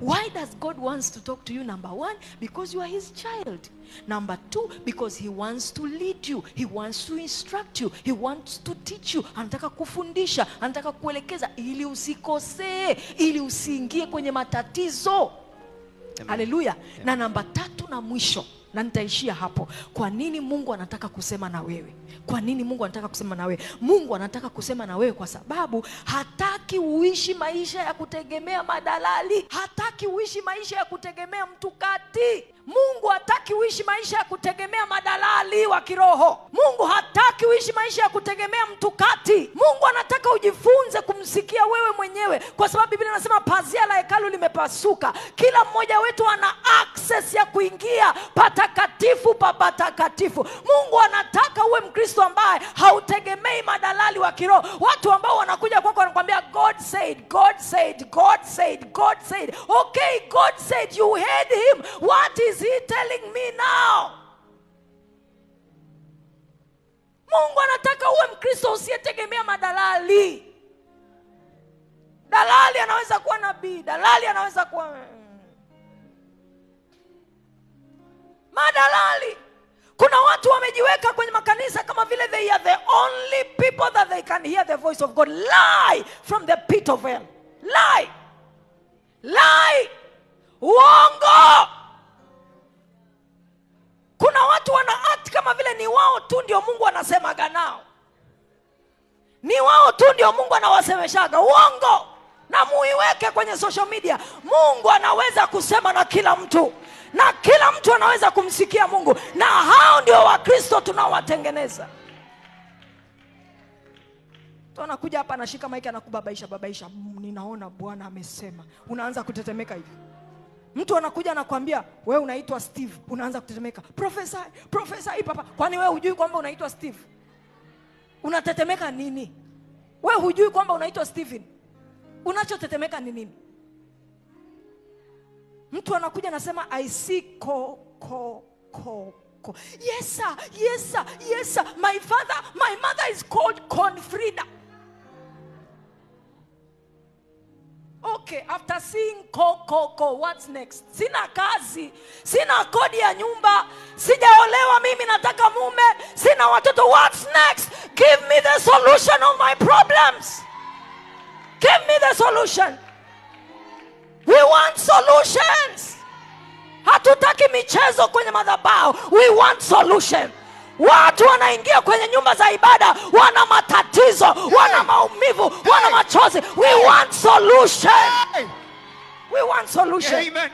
Why does God wants to talk to you? Number one, because you are his child. Number two, because he wants to lead you. He wants to instruct you. He wants to teach you. Anataka kufundisha, anataka kuelekeza ili usikosee, ili usiingie kwenye matatizo. Haleluya. Na namba tatu na mwisho, na nitaishia hapo. Kwa nini Mungu anataka kusema na wewe? Kwa nini Mungu anataka kusema na wewe? Mungu anataka kusema na wewe kwa sababu hataki uishi maisha ya kutegemea madalali. Hataki uishi maisha ya kutegemea mtukati. Mungu hataki uishi maisha ya kutegemea madalali wa kiroho. Mungu hataki uishi maisha ya kutegemea mtukati. Mungu anataka ujifunze kumsikia wewe mwenyewe, kwa sababu Biblia inasema pazia la hekalu limepasuka. Kila mmoja wetu ana access ya kuingia patakatifu pa patakatifu. Mungu anataka uwe Mkristo ambaye hautegemei madalali wa kiroho. Watu ambao wanakuja kwako wanakuambia God said, God said, God said, God said. Okay, God said, you heard him. What is he telling me now? Mungu anataka uwe Mkristo usiyetegemea madalali. Dalali anaweza kuwa nabii, dalali anaweza kuwa madalali. Kuna watu wamejiweka kwenye makanisa kama vile they are the only people that they can hear the voice of God. Lie from the pit of hell. Lie. Lie. Uongo. Kuna watu wana act kama vile ni wao tu ndio Mungu anasemaga nao. Ni wao tu ndio Mungu anawasemeshaga. Uongo. Na muiweke kwenye social media. Mungu anaweza kusema na kila mtu. Na kila mtu anaweza kumsikia Mungu. Na hao ndio Wakristo tunawatengeneza. Tunakuja hapa anashika maiki anakubabaisha babaisha. Ninaona Bwana amesema. Unaanza kutetemeka hivi. Mtu anakuja anakuambia wewe unaitwa Steve, unaanza kutetemeka. Professor papa. Kwani wewe hujui kwamba unaitwa Steve? Unatetemeka nini? Wewe hujui kwamba unaitwa Steven? Unachotetemeka ni nini? Mtu anakuja anasema I see ko. Yes sir. My mother is called Confrida. Okay, after seeing ko, what's next? Sina kazi, sina kodi ya nyumba, sijaolewa mimi nataka mume, sina watoto. What's next? Give me the solution of my problems. Give me the solution. We want solutions. Hatutaki michezo kwenye madhabahu. We want solution. Watu wanaingia kwenye nyumba za ibada wana matatizo, wana maumivu, wana machozi. We want solution. We want solution. Amen.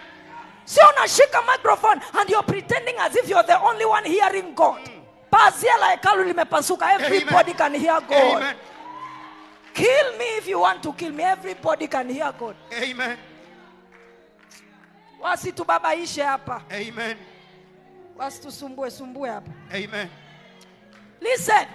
Sio unashika microphone and you're pretending as if you're the only one hearing God. Pazia la hekalu limepasuka. Everybody can hear God. Amen. Kill me if you want to kill me. Everybody can hear God. Amen. Wasitubabaishe hapa. Amen. Wasitusumbue hapa. Amen. Listen,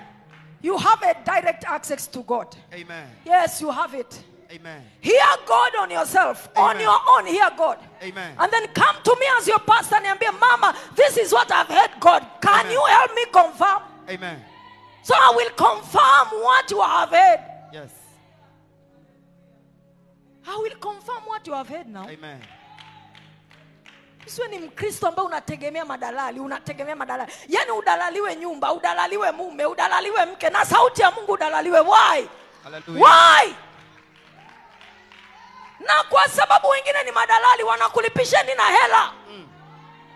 you have a direct access to God. Amen. Yes, you have it. Amen. Hear God on yourself. Amen. On your own, hear God. Amen. And then come to me as your pastor and be, Mama, this is what I've heard God. Can Amen. you help me confirm? Amen. So I will confirm what you have heard. Yes. I will confirm what you have heard now. Amen. Usiwe ni Mkristo ambaye unategemea madalali. Yaani udalaliwe nyumba, udalaliwe mume, udalaliwe mke, na sauti ya Mungu udalaliwe. Why? Hallelujah. Why? Na kwa sababu wengine ni madalali wanakulipisheni na hela.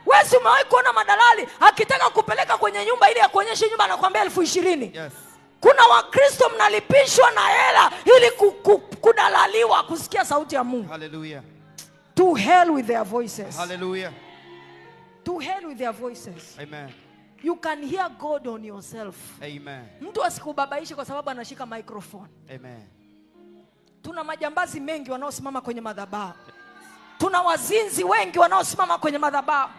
Wewe si umewahi kuona madalali akitaka kupeleka kwenye nyumba ili akuonyeshe nyumba anakuambia 20,000? Yes. Kuna Wakristo mnalipishwa na hela ili kudalaliwa kusikia sauti ya Mungu. Hallelujah. To hell with their voices. Hallelujah. To hell with their voices. Amen. You can hear God on yourself. Amen. Mtu asikubabaishi kwa sababu anashika microphone. Amen. Tuna majambazi mengi wanaosimama kwenye madhabahu. Tuna wazinzi wengi wanaosimama kwenye madhabahu.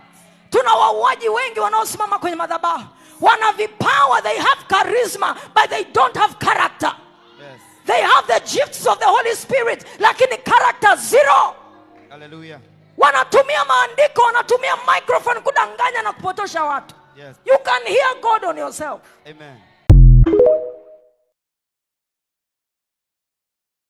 Tuna wauaji wengi wanaosimama kwenye madhabahu. Wana vipawa, they have charisma, but they don't have character. Yes. They have the gifts of the Holy Spirit, lakini character zero. Hallelujah. Wanatumia maandiko, wanatumia microphone kudanganya na kupotosha watu. Yes. You can hear God on yourself. Amen.